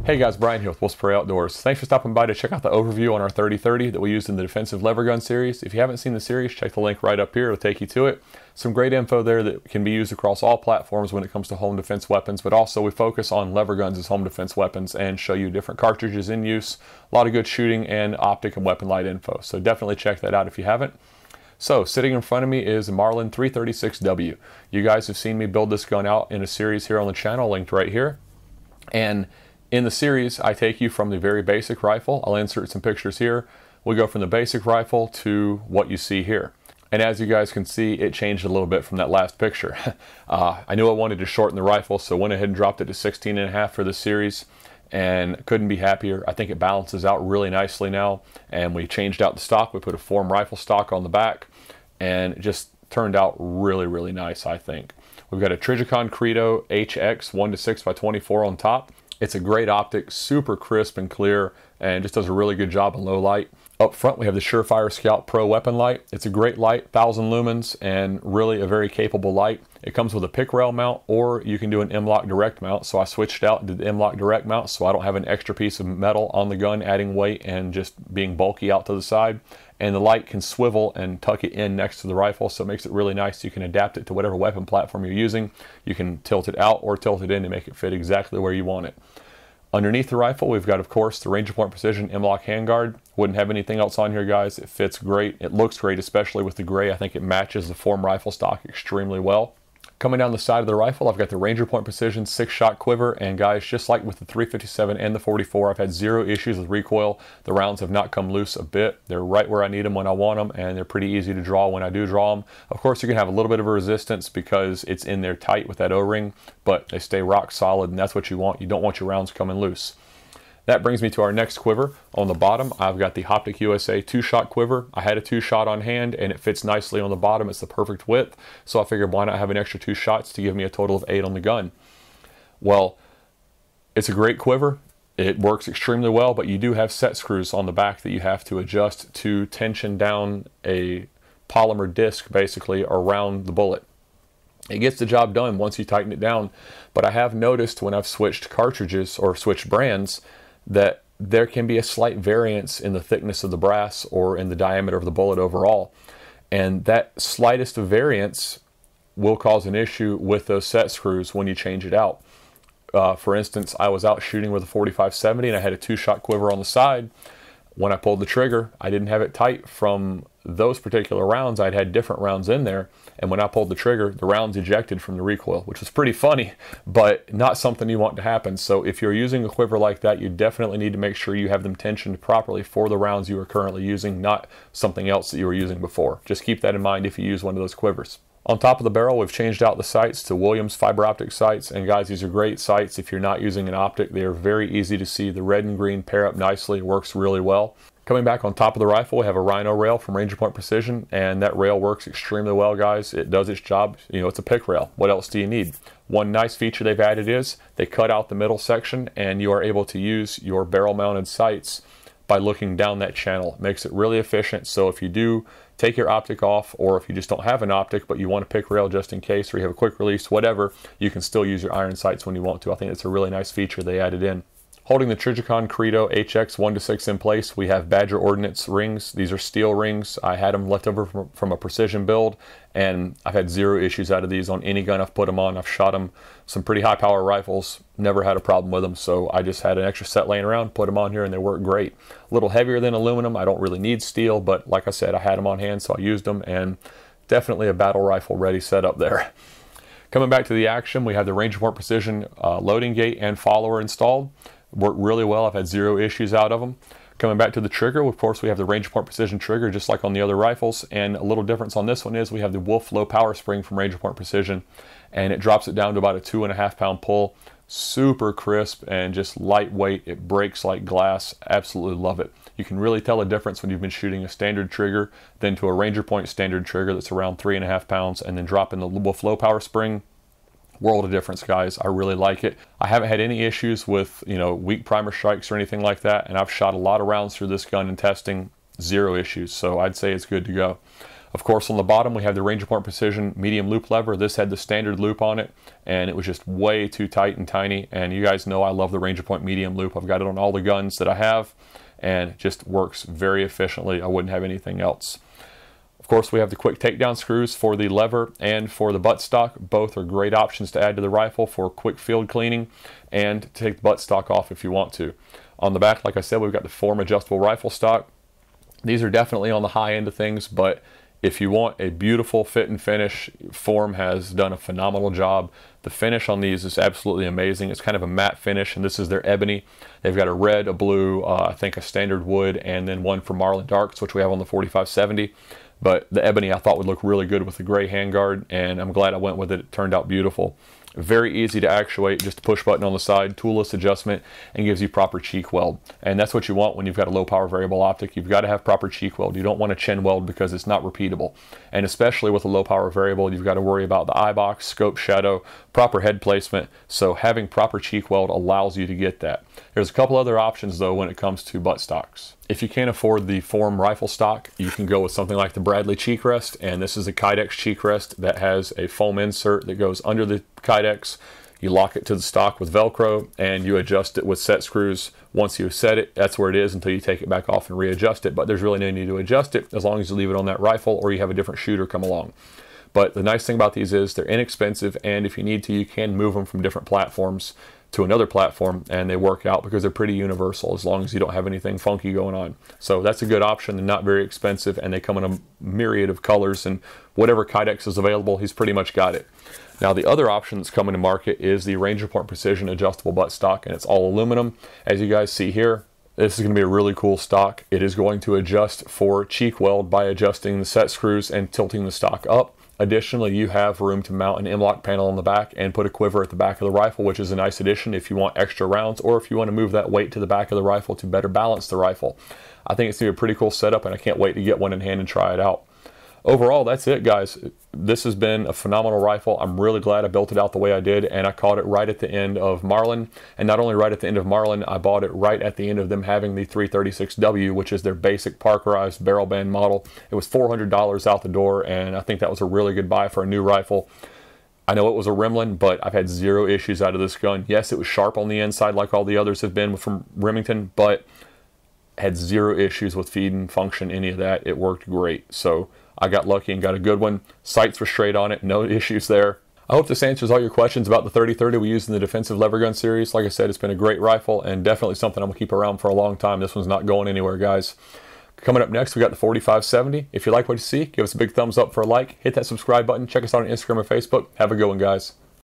Hey guys, Brian here with Wolf Spray Outdoors. Thanks for stopping by to check out the overview on our 30-30 that we used in the defensive lever gun series. If you haven't seen the series, check the link right up here. It'll take you to it. Some great info there that can be used across all platforms when it comes to home defense weapons, but also we focus on lever guns as home defense weapons and show you different cartridges in use, a lot of good shooting and optic and weapon light info. So definitely check that out if you haven't. So sitting in front of me is a Marlin 336W. You guys have seen me build this gun out in a series here on the channel, linked right here. And in the series, I take you from the very basic rifle. I'll insert some pictures here. We go from the basic rifle to what you see here. And as you guys can see, it changed a little bit from that last picture. I knew I wanted to shorten the rifle, so went ahead and dropped it to 16.5 for the series, and couldn't be happier. I think it balances out really nicely now. And we changed out the stock. We put a form rifle stock on the back, and it just turned out really, really nice, I think. We've got a Trijicon Credo HX 1:6x24 on top. It's a great optic, super crisp and clear, and just does a really good job in low light. Up front, we have the Surefire Scout Pro weapon light. It's a great light, 1000 lumens, and really a very capable light. It comes with a pick rail mount, or you can do an M-LOK direct mount. So I switched out and did the M-LOK direct mount, so I don't have an extra piece of metal on the gun, adding weight and just being bulky out to the side. And the light can swivel and tuck it in next to the rifle, so it makes it really nice. You can adapt it to whatever weapon platform you're using. You can tilt it out or tilt it in to make it fit exactly where you want it. Underneath the rifle, we've got, of course, the Range of Point Precision M-LOK handguard. Wouldn't have anything else on here, guys. It fits great. It looks great, especially with the gray. I think it matches the form rifle stock extremely well. Coming down the side of the rifle, I've got the Range of Point Precision 6-shot quiver, and guys, just like with the 357 and the 44, I've had zero issues with recoil. The rounds have not come loose a bit. They're right where I need them when I want them, and they're pretty easy to draw when I do draw them. Of course, you can have a little bit of a resistance because it's in there tight with that O-ring, but they stay rock solid, and that's what you want. You don't want your rounds coming loose. That brings me to our next quiver. On the bottom, I've got the Optic USA 2-shot quiver. I had a 2-shot on hand, and it fits nicely on the bottom. It's the perfect width, so I figured why not have an extra 2 shots to give me a total of 8 on the gun. Well, it's a great quiver. It works extremely well, but you do have set screws on the back that you have to adjust to tension down a polymer disc, basically, around the bullet. It gets the job done once you tighten it down, but I have noticed when I've switched cartridges or switched brands that there can be a slight variance in the thickness of the brass or in the diameter of the bullet overall. And that slightest of variance will cause an issue with those set screws when you change it out. For instance, I was out shooting with a 45-70 and I had a 2-shot quiver on the side. When I pulled the trigger, I didn't have it tight from those particular rounds. I'd had different rounds in there, and when I pulled the trigger, the rounds ejected from the recoil, which was pretty funny, but not something you want to happen. So if you're using a quiver like that, you definitely need to make sure you have them tensioned properly for the rounds you are currently using, not something else that you were using before. Just keep that in mind if you use one of those quivers. On top of the barrel, we've changed out the sights to Williams fiber optic sights, and guys, these are great sights if you're not using an optic. They are very easy to see. The red and green pair up nicely, works really well. Coming back on top of the rifle, we have a Rhino rail from Range of Point Precision, and that rail works extremely well, guys. It does its job. You know, it's a pick rail. What else do you need? One nice feature they've added is they cut out the middle section, and you are able to use your barrel-mounted sights by looking down that channel. It makes it really efficient, so if you do take your optic off, or if you just don't have an optic but you want a pick rail just in case, or you have a quick release, whatever, you can still use your iron sights when you want to. I think it's a really nice feature they added in. Holding the Trijicon Credo HX 1:6 in place, we have Badger Ordnance rings. These are steel rings. I had them left over from a precision build, and I've had zero issues out of these on any gun I've put them on. I've shot them some pretty high power rifles, never had a problem with them, so I just had an extra set laying around, put them on here, and they work great. A little heavier than aluminum. I don't really need steel, but like I said, I had them on hand, so I used them, and definitely a battle rifle ready setup there. Coming back to the action, we have the Range of Point Precision loading gate and follower installed. Worked really well. I've had zero issues out of them. Coming back to the trigger, of course, we have the Range of Point Precision trigger just like on the other rifles, and a little difference on this one is we have the Wolf low power spring from Range of Point Precision, and it drops it down to about a 2.5 pound pull. Super crisp and just lightweight. It breaks like glass. Absolutely love it. You can really tell a difference when you've been shooting a standard trigger than to a Ranger Point standard trigger that's around 3.5 pounds, and then dropping the Wolf low power spring. World of difference, guys. I really like it. I haven't had any issues with, you know, weak primer strikes or anything like that, and I've shot a lot of rounds through this gun in testing, zero issues, so I'd say it's good to go. Of course, on the bottom we have the Ranger Point Precision medium loop lever. This had the standard loop on it, and it was just way too tight and tiny, and you guys know I love the Ranger Point medium loop. I've got it on all the guns that I have, and it just works very efficiently. I wouldn't have anything else. Of course, we have the quick takedown screws for the lever and for the buttstock. Both are great options to add to the rifle for quick field cleaning and to take the buttstock off if you want to. On the back, like I said, we've got the form adjustable rifle stock. These are definitely on the high end of things, but if you want a beautiful fit and finish, Form has done a phenomenal job. The finish on these is absolutely amazing. It's kind of a matte finish, and this is their ebony. They've got a red, a blue, I think a standard wood, and then one for Marlin Darks, which we have on the 4570. But the ebony I thought would look really good with the gray handguard, and I'm glad I went with it. It turned out beautiful. Very easy to actuate, just a push button on the side, toolless adjustment, and gives you proper cheek weld. And that's what you want when you've got a low power variable optic. You've got to have proper cheek weld. You don't want a chin weld because it's not repeatable. And especially with a low power variable, you've got to worry about the eye box, scope shadow, proper head placement. So having proper cheek weld allows you to get that. There's a couple other options though when it comes to butt stocks. If you can't afford the Form rifle stock, you can go with something like the Bradley cheek rest, and this is a Kydex cheek rest that has a foam insert that goes under the Kydex. You lock it to the stock with Velcro, and you adjust it with set screws. Once you set it, that's where it is until you take it back off and readjust it, but there's really no need to adjust it as long as you leave it on that rifle or you have a different shooter come along. But the nice thing about these is they're inexpensive, and if you need to, you can move them from different platforms to another platform, and they work out because they're pretty universal as long as you don't have anything funky going on. So that's a good option. They're not very expensive, and they come in a myriad of colors, and whatever Kydex is available, he's pretty much got it. Now the other option that's coming to market is the Ranger Point Precision adjustable butt stock, and it's all aluminum. As you guys see here, this is going to be a really cool stock. It is going to adjust for cheek weld by adjusting the set screws and tilting the stock up. Additionally, you have room to mount an M-LOK panel on the back and put a quiver at the back of the rifle, which is a nice addition if you want extra rounds or if you want to move that weight to the back of the rifle to better balance the rifle. I think it's going to be a pretty cool setup, and I can't wait to get one in hand and try it out. Overall, that's it, guys. This has been a phenomenal rifle. I'm really glad I built it out the way I did, and I caught it right at the end of Marlin. And not only right at the end of Marlin, I bought it right at the end of them having the 336W, which is their basic parkerized barrel band model. It was $400 out the door, and I think that was a really good buy for a new rifle. I know it was a Remlin, but I've had zero issues out of this gun. Yes, it was sharp on the inside like all the others have been from Remington, but had zero issues with feed and function, any of that. It worked great. So I got lucky and got a good one. Sights were straight on it, no issues there. I hope this answers all your questions about the 3030 we used in the defensive lever gun series. Like I said, it's been a great rifle and definitely something I'm going to keep around for a long time. This one's not going anywhere, guys. Coming up next, we got the 4570. If you like what you see, give us a big thumbs up for a like. Hit that subscribe button. Check us out on Instagram and Facebook. Have a good one, guys.